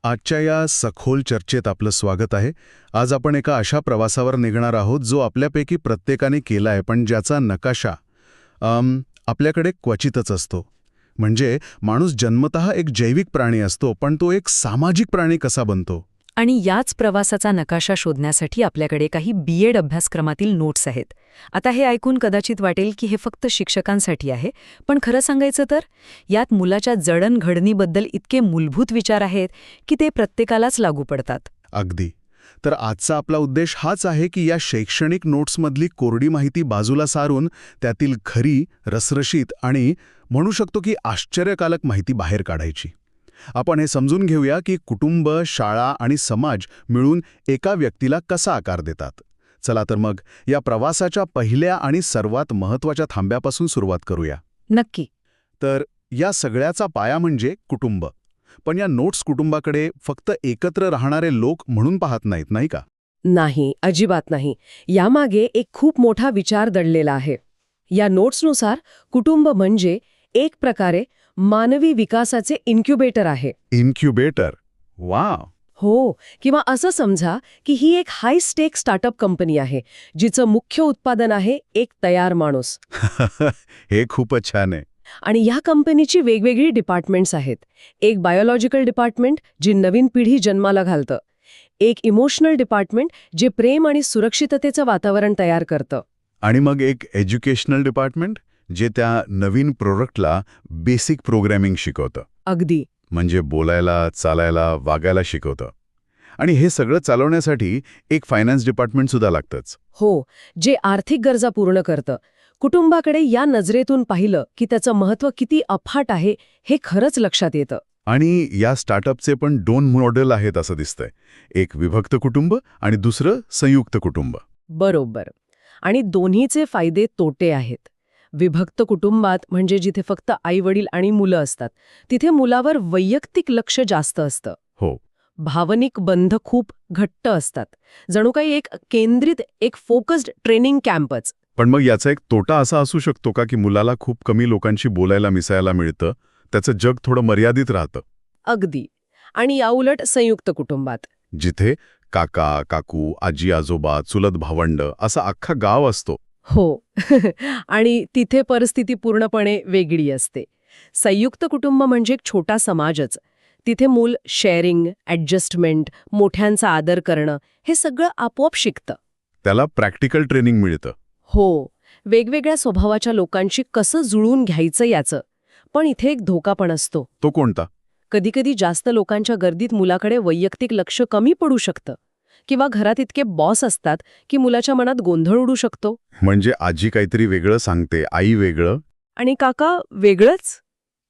आजच्या या सखोल चर्चेत आपलं स्वागत आहे. आज आपण एका अशा प्रवासावर निघणार आहोत जो आपल्यापैकी प्रत्येकाने केला आहे, पण ज्याचा नकाशा आपल्याकडे क्वचितच असतो. म्हणजे माणूस जन्मतः एक जैविक प्राणी असतो, पण तो एक सामाजिक प्राणी कसा बनतो? आणि याच प्रवासाचा नकाशा शोधण्यासाठी आपल्याकडे काही BEd अभ्यासक्रमातील नोट्स आहेत. आता हे ऐकून कदाचित वाटेल की हे फक्त शिक्षकांसाठी आहे, पण खरं सांगायचं तर यात मुलाच्या जडणघडणीबद्दल इतके मूलभूत विचार आहेत की ते प्रत्येकालाच लागू पडतात. अगदी. तर आजचा आपला उद्देश हाच आहे की या शैक्षणिक नोट्समधली कोरडी माहिती बाजूला सारून त्यातील खरी, रसरशीत आणि म्हणू शकतो की आश्चर्यकारक माहिती बाहेर काढायची. आपण हे समजून घेऊया की कुटुंब, शाळा आणि समाज मिळून एका व्यक्तीला कसा आकार देतात. चला तर मग या प्रवासाच्या पहिल्या आणि सर्वात महत्त्वाच्या थांब्यापासून सुरुवात करूया. नक्की. तर या सगळ्याचा पाया म्हणजे कुटुंब. पण या नोट्स कुटुंबाकडे फक्त एकत्र राहणारे लोक म्हणून पाहत नाहीत, नाही का? नाही, अजिबात नाही. यामागे एक खूप मोठा विचार दडलेला आहे. या नोट्सनुसार कुटुंब म्हणजे एक प्रकारे मानवी विकासाचे इन्क्युबेटर आहे. इन्क्युबेटर. वाव. हो, किंवा असं समजा की ही एक हाय स्टेक स्टार्टअप कंपनी आहे जिचं मुख्य उत्पादन आहे एक तयार माणूस. हे खूपच छान आहे. आणि या कंपनीची वेगवेगळी डिपार्टमेंट्स आहेत. एक बायोलॉजिकल डिपार्टमेंट जी नवीन पिढी जन्माला घालतं. एक इमोशनल डिपार्टमेंट जे प्रेम आणि सुरक्षिततेचं वातावरण तयार करतं. आणि मग एक एज्युकेशनल डिपार्टमेंट जे त्या नवीन प्रोडक्टला बेसिक प्रोग्रॅमिंग शिकवतं. अगदी. म्हणजे बोलायला, चालायला, वागायला शिकवतं. आणि हे सगळं चालवण्यासाठी एक फायनान्स डिपार्टमेंट सुद्धा लागतंच. हो, जे आर्थिक गरजा पूर्ण करतं. कुटुंबाकडे या नजरेतून पाहिलं की त्याचं महत्त्व किती अफाट आहे हे खरंच लक्षात येतं. आणि या स्टार्टअपचे पण 2 मॉडेल आहेत असं दिसतंय. एक विभक्त कुटुंब आणि दुसरं संयुक्त कुटुंब. बरोबर. आणि दोन्हीचे फायदे तोटे आहेत. विभक्त कुटुंबात म्हणजे जिथे फक्त आई-वडील आणि मुलं असतात, तिथे मुलावर वैयक्तिक लक्ष जास्त असतं. हो. भावनिक बंध खूप घट्ट असतात. जणू काही एक केंद्रित, एक फोकस्ड ट्रेनिंग कॅम्पच. पण मग याचा एक तोटा असा असू शकतो का की मुलाला खूप कमी लोकांशी बोलायला मिसळायला मिळतं, त्याचं जग थोडं मर्यादित राहतं. अगदी. आणि याउलट संयुक्त कुटुंबात जिथे काका, काकू, आजी, आजोबा, चुलत भावंड असा अख्खा गाव असतो. हो. आणि तिथे परिस्थिती पूर्णपणे वेगळी असते. संयुक्त कुटुंब म्हणजे एक छोटा समाजच. तिथे मूल शेअरिंग, ॲडजस्टमेंट, मोठ्यांचा आदर करणं हे सगळं आपोआप शिकतं. त्याला प्रॅक्टिकल ट्रेनिंग मिळतं. हो, वेगवेगळ्या स्वभावाच्या लोकांशी कसं जुळून घ्यायचं याचं. पण इथे एक धोका पण असतो. तो कोणता? कधीकधी जास्त लोकांच्या गर्दीत मुलाकडे वैयक्तिक लक्ष कमी पडू शकतं. किंवा घरात इतके बॉस असतात की मुलाच्या मनात गोंधळ उडू शकतो. म्हणजे आजी काहीतरी वेगळं सांगते, आई वेगळं. आणि काका वेगळंच.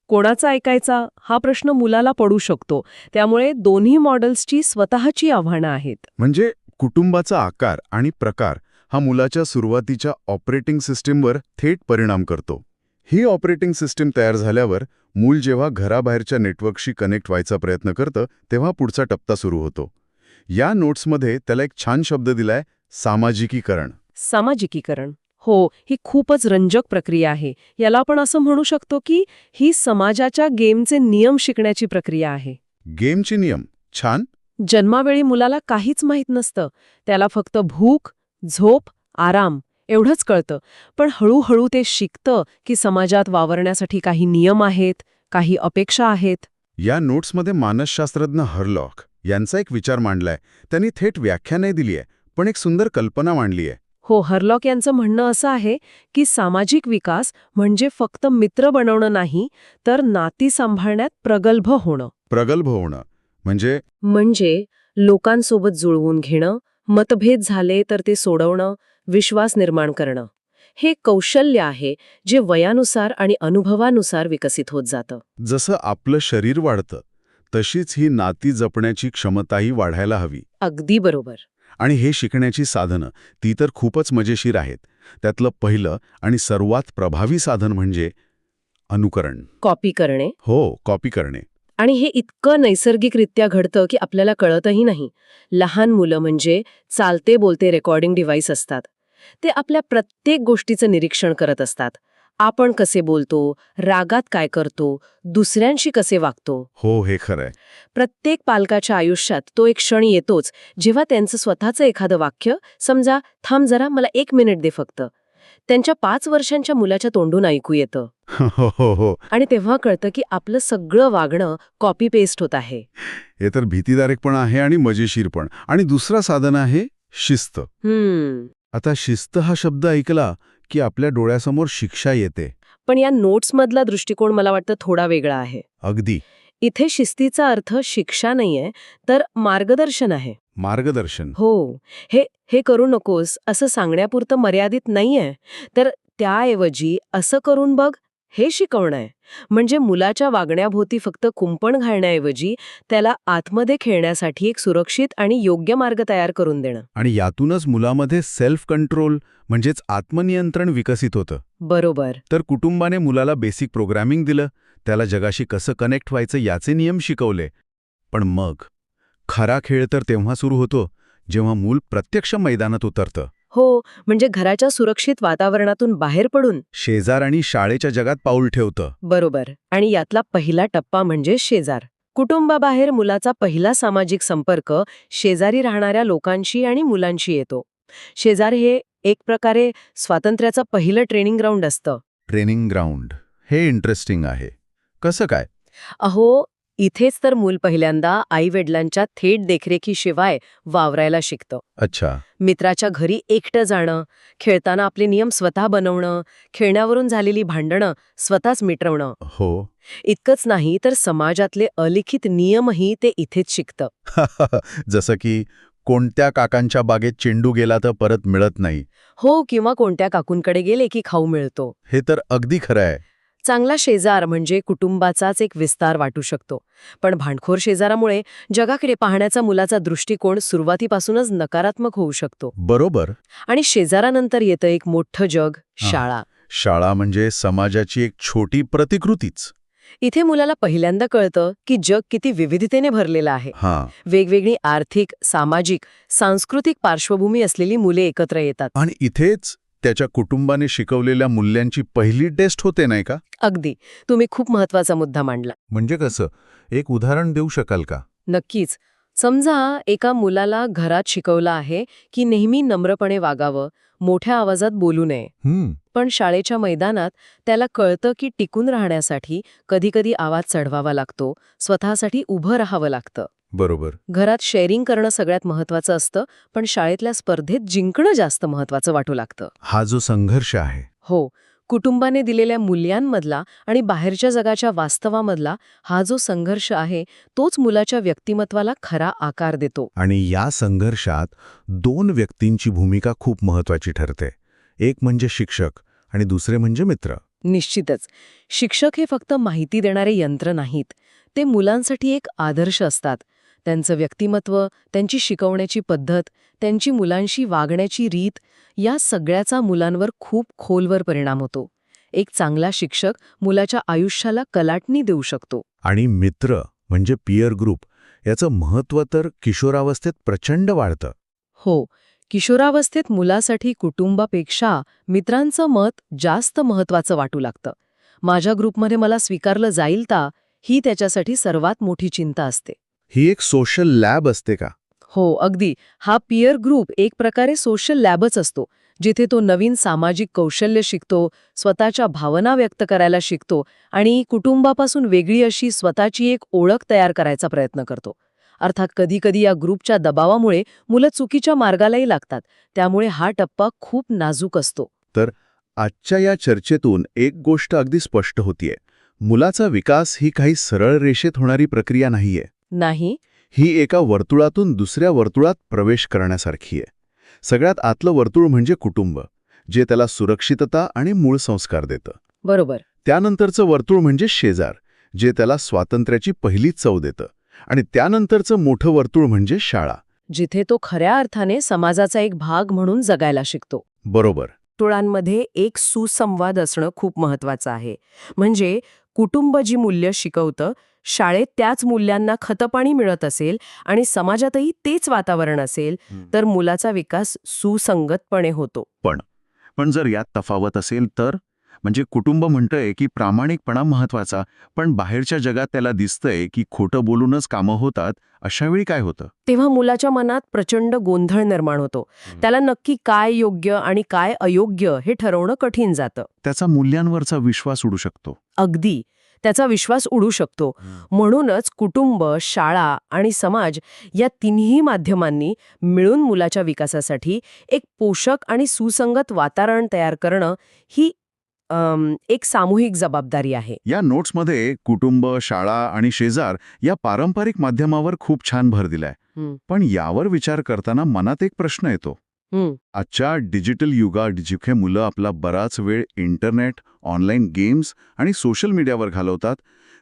कोणाचा ऐकायचा हा प्रश्न मुलाला पडू शकतो. त्यामुळे दोन्ही मॉडेल्सची स्वतःची आव्हानं आहेत. म्हणजे कुटुंबाचा आकार आणि प्रकार हा मुलाच्या सुरुवातीच्या ऑपरेटिंग सिस्टीमवर थेट परिणाम करतो. ही ऑपरेटिंग सिस्टीम तयार झाल्यावर मूल जेव्हा घराबाहेरच्या नेटवर्कशी कनेक्ट व्हायचा प्रयत्न करतं तेव्हा पुढचा टप्पा सुरू होतो. या नोट्समध्ये त्याला एक छान शब्द दिलाय, सामाजिकीकरण. सामाजिकीकरण. हो, ही खूपच रंजक प्रक्रिया आहे. याला आपण असं म्हणू शकतो की ही समाजाच्या गेमचे नियम शिकण्याची प्रक्रिया आहे. गेमचे नियम. छान. जन्मावेळी मुलाला काहीच माहीत नसतं. त्याला फक्त भूक, झोप, आराम एवढंच कळतं. पण हळूहळू ते शिकतं की समाजात वावरण्यासाठी काही नियम आहेत, काही अपेक्षा आहेत. या नोट्समध्ये मानसशास्त्रज्ञ हरलॉक यांचा एक विचार मांडलाय. त्यांनी थेट व्याख्या नाही दिली आहे, पण एक सुंदर कल्पना मांडली आहे. हो, हरलॉक यांचं म्हणणं असं आहे की सामाजिक विकास म्हणजे फक्त मित्र बनवणं नाही, तर नाती सांभाळण्यात प्रगल्भ होणं. प्रगल्भ होणं म्हणजे लोकांसोबत जुळवून घेणं, मतभेद झाले तर ते सोडवणं, विश्वास निर्माण करणं. हे कौशल्य आहे जे वयानुसार आणि अनुभवानुसार विकसित होत जातं. जसं आपलं शरीर वाढतं तशीच ही नाती जपण्याची क्षमताही वाढायला हवी. अगदी बरोबर. आणि हे शिकण्याची साधनं ती तर खूपच मजेशीर आहेत. त्यातलं पहिलं आणि सर्वात प्रभावी साधन म्हणजे अनुकरण. कॉपी करणे. हो, कॉपी करणे. आणि हे इतकं नैसर्गिकरित्या घडतं की आपल्याला कळतही नाही. लहान मुलं म्हणजे चालते बोलते रेकॉर्डिंग डिव्हाइस असतात. ते आपल्या प्रत्येक गोष्टीचं निरीक्षण करत असतात. आपण कसे बोलतो, रागात काय करतो, दुसऱ्यांशी कसे वागतो. हो, हे खरंय. प्रत्येक पालकाच्या आयुष्यात तो एक क्षण येतोच जेव्हा त्यांचं स्वतःचं एखादं वाक्य, समजा थांब जरा मला 1 मिनिट दे फक्त, त्यांच्या 5 वर्षांच्या मुलाच्या तोंडून ऐकू येतं. हो, हो, हो. आणि तेव्हा कळतं की आपलं सगळं वागणं कॉपी पेस्ट होत आहे. हे तर भीतीदायक पण आहे आणि मजेशीर पण. आणि दुसरा साधन आहे शिस्त. आता शिस्त हा शब्द ऐकला की आपल्या डोळ्यासमोर शिक्षा येते. पण या नोट्समधला दृष्टिकोन मला वाटतं थोडा वेगळा आहे. अगदी. इथे शिस्तीचा अर्थ शिक्षा नाहीये, तर मार्गदर्शन आहे. मार्गदर्शन. हो, हे करू नकोस असं सांगण्यापुरतं मर्यादित नाहीये, तर त्याऐवजी असं करून बघ हे शिकवणं आहे. म्हणजे मुलाच्या वागण्याभोवती फक्त कुंपण घालण्याऐवजी त्याला आतमध्ये खेळण्यासाठी एक सुरक्षित आणि योग्य मार्ग तयार करून देणं. आणि यातूनच मुलामध्ये सेल्फ कंट्रोल म्हणजेच आत्मनियंत्रण विकसित होतं. बरोबर. तर कुटुंबाने मुलाला बेसिक प्रोग्रॅमिंग दिलं, त्याला जगाशी कसं कनेक्ट व्हायचं याचे नियम शिकवले. पण मग खरा खेळ तर तेव्हा सुरू होतो जेव्हा मूल प्रत्यक्ष मैदानात उतरतं. हो, म्हणजे घराच्या सुरक्षित वातावरणातून बाहेर पडून. शेजार आणि शाळेच्या जगात पाऊल ठेवतं. बरोबर. आणि यातला पहिला टप्पा म्हणजे शेजार. कुटुंबाबाहेर मुलाचा पहिला सामाजिक संपर्क शेजारी राहणाऱ्या लोकांशी आणि मुलांशी येतो. शेजार हे एक प्रकारे स्वातंत्र्याचं पहिलं ट्रेनिंग ग्राउंड असतं. Training ground. हे इंटरेस्टिंग आहे. कसं काय? अहो, इथेच तर मूल पहिल्यांदा आई-वडिलांच्या थेट देखरेखीशिवाय वावरायला शिकतं. अच्छा. मित्राच्या घरी एकटं जाणं, खेळताना आपले नियम स्वतः बनवणं, खेळण्यावरून झालेली भांडणं स्वतःच मिटवणं. हो. इतकंच नाही तर समाजातले अलिखित नियमही ते इथेच शिकतं. जसं की कोणत्या काकांच्या बागेत चेंडू गेला तर परत मिळत नाही. हो, किंवा कोणत्या काकूंकडे गेले की खाऊ मिळतो. हे तर अगदी खरं आहे. चांगला शेजार म्हणजे कुटुंबाचाच एक विस्तार वाटू शकतो. पण भांडखोर शेजारामुळे जगाकडे पाहण्याचा मुलाचा दृष्टिकोन सुरुवातीपासूनच नकारात्मक होऊ शकतो. बरोबर. आणि शेजारानंतर येतं एक मोठं जग, शाळा. शाळा म्हणजे समाजाची एक छोटी प्रतिकृतीच. इथे मुलाला पहिल्यांदा कळतं की जग किती विविधतेने भरलेलं आहे. वेगवेगळी आर्थिक, सामाजिक, सांस्कृतिक पार्श्वभूमी असलेली मुले एकत्र येतात. आणि इथेच त्याच्या कुटुंबाने शिकवलेल्या मूल्यांची पहिली टेस्ट होते, नाही का? अगदी. तुम्ही खूप महत्वाचा मुद्दा मांडला. म्हणजे कसं? एक उदाहरण देऊ शकाल का? नक्कीच. समजा एका मुलाला घरात शिकवलं आहे की नेहमी नम्रपणे वागावं, मोठ्या आवाजात बोलू नये. पण शाळेच्या मैदानात त्याला कळतं की टिकून राहण्यासाठी कधीकधी आवाज चढवावा लागतो, स्वतःसाठी उभं राहावं लागतं. बरोबर. घरात शेअरिंग करणं सगळ्यात महत्वाचं असतं, पण शाळेतल्या स्पर्धेत जिंकणं जास्त महत्वाचं वाटू लागतं. हा जो संघर्ष आहे. हो, कुटुंबाने दिलेल्या मूल्यांमधला आणि बाहेरच्या जगाच्या वास्तवामधला हा जो संघर्ष आहे, तोच मुलाच्या व्यक्तिमत्वाला खरा आकार देतो. आणि या संघर्षात 2 व्यक्तींची भूमिका खूप महत्वाची ठरते. एक म्हणजे शिक्षक आणि दुसरे म्हणजे मित्र. निश्चितच. शिक्षक हे फक्त माहिती देणारे यंत्र नाहीत. ते मुलांसाठी एक आदर्श असतात. त्यांचं व्यक्तिमत्व, त्यांची शिकवण्याची पद्धत, त्यांची मुलांशी वागण्याची रीत, या सगळ्याचा मुलांवर खूप खोलवर परिणाम होतो. एक चांगला शिक्षक मुलाच्या आयुष्याला कलाटणी देऊ शकतो. आणि मित्र म्हणजे पीअर ग्रुप, याचं महत्त्व तर किशोरावस्थेत प्रचंड वाढतं. हो, किशोरावस्थेत मुलासाठी कुटुंबापेक्षा मित्रांचं मत जास्त महत्वाचं वाटू लागतं. माझ्या ग्रुपमध्ये मला स्वीकारलं जाईल का, ही त्याच्यासाठी सर्वात मोठी चिंता असते. ही एक सोशल लॅब असते का? हो, अगदी. हा पीअर ग्रुप एक प्रकारे सोशल लॅबच असतो, जिथे तो नवीन सामाजिक कौशल्य शिकतो, स्वतःच्या भावना व्यक्त करायला शिकतो आणि कुटुंबापासून वेगळी अशी स्वतःची एक ओळख तयार करायचा प्रयत्न करतो. अर्थात कधीकधी या ग्रुपच्या दबावामुळे मुलं चुकीच्या मार्गालाही लागतात, त्यामुळे हा टप्पा खूप नाजूक असतो. तर आजच्या या चर्चेतून एक गोष्ट अगदी स्पष्ट होतीये. मुलाचा विकास ही काही सरळ रेषेत होणारी प्रक्रिया नाहीये. नाही. ही एका वर्तुळातून दुसऱ्या वर्तुळात प्रवेश करण्यासारखी आहे. सगळ्यात आतलं वर्तुळ म्हणजे कुटुंब, जे त्याला सुरक्षितता आणि मूळ संस्कार देतं. बरोबर. त्यानंतरचं वर्तुळ म्हणजे शेजार, जे त्याला स्वातंत्र्याची पहिली चव देतं. आणि त्यानंतरचं मोठं वर्तुळ म्हणजे शाळा, जिथे तो खऱ्या अर्थाने समाजाचा एक भाग म्हणून जगायला शिकतो. बरोबर. वर्तुळांमध्ये एक सुसंवाद असणं खूप महत्वाचं आहे. म्हणजे कुटुंब जी मूल्य शिकवतं, शाळेत त्याच मूल्यांना खतपाणी मिळत असेल आणि समाजातही तेच वातावरण असेल, तर मुलाचा विकास सुसंगतपणे होतो. पण जर यात तफावत असेल तर, म्हणजे कुटुंब म्हणतंय की प्रामाणिकपणा महत्वाचा, पण बाहेरच्या जगात त्याला दिसतंय की खोटं बोलूनच कामं होतात. अशा वेळी काय होतं? तेव्हा मुलाच्या मनात प्रचंड गोंधळ निर्माण होतो. त्याला नक्की काय योग्य आणि काय अयोग्य हे ठरवणं कठीण जातं. त्याचा मूल्यांवरचा विश्वास उडू शकतो. अगदी त्याचा विश्वास उडू शकतो. म्हणूनच कुटुंब, शाळा आणि समाज या तिन्ही माध्यमांनी मिळून मुलाच्या विकासासाठी एक पोषक आणि सुसंगत वातावरण तयार करणं ही एक सामूहिक जबाबदारी आहे. या नोट्समध्ये कुटुंब, शाळा आणि शेजार या पारंपरिक माध्यमावर खूप छान भर दिलाय. पण यावर विचार करताना मनात एक प्रश्न येतो. आजच्या डिजिटल युगात जिथे मुलं आपला बराच वेळ इंटरनेट, ऑनलाईन गेम्स आणि सोशल मीडियावर घालवतात,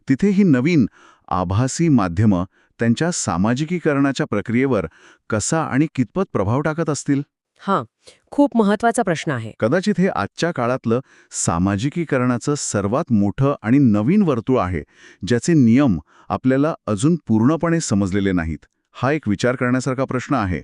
तिथे ही नवीन आभासी माध्यमं त्यांच्या सामाजिकीकरणाच्या प्रक्रियेवर कसा आणि कितपत प्रभाव टाकत असतील? हां, खूप महत्वाचा प्रश्न आहे. कदाचित हे आजच्या काळातलं सामाजिकीकरणाचं सर्वात मोठं आणि नवीन वर्तुळ आहे, ज्याचे नियम आपल्याला अजून पूर्णपणे समजलेले नाहीत. हा एक विचार करण्यासारखा प्रश्न आहे.